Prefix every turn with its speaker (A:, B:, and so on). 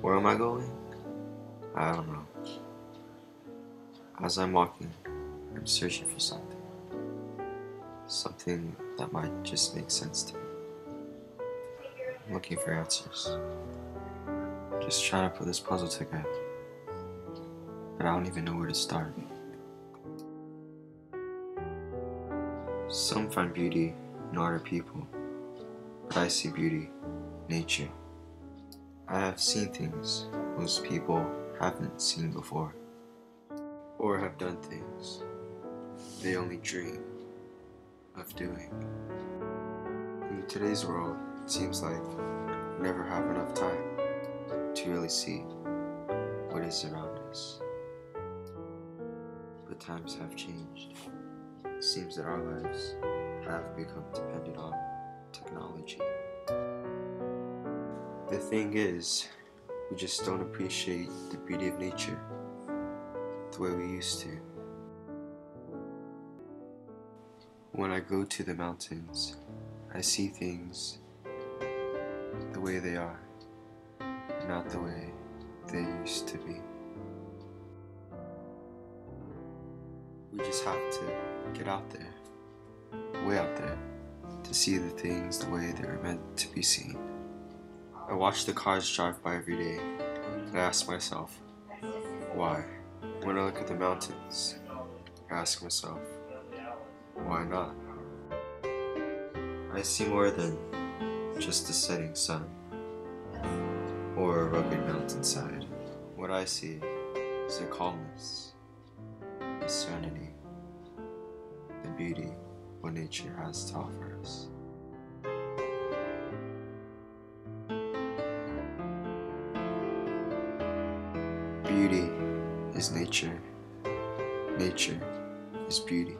A: Where am I going? I don't know. As I'm walking, I'm searching for something. Something that might just make sense to me. I'm looking for answers. Just trying to put this puzzle together. But I don't even know where to start. Some find beauty in other people, but I see beauty in nature. I have seen things most people haven't seen before, or have done things they only dream of doing. In today's world, it seems like we never have enough time to really see what is around us. But times have changed. It seems that our lives have become dependent on technology. The thing is, we just don't appreciate the beauty of nature the way we used to. When I go to the mountains, I see things the way they are, not the way they used to be. We just have to get out there, way out there, to see the things the way they were meant to be seen. I watch the cars drive by every day, and I ask myself, why? When I look at the mountains, I ask myself, why not? I see more than just a setting sun or a rugged mountainside. What I see is the calmness, the serenity, the beauty what nature has to offer us. Beauty is nature. Nature is beauty.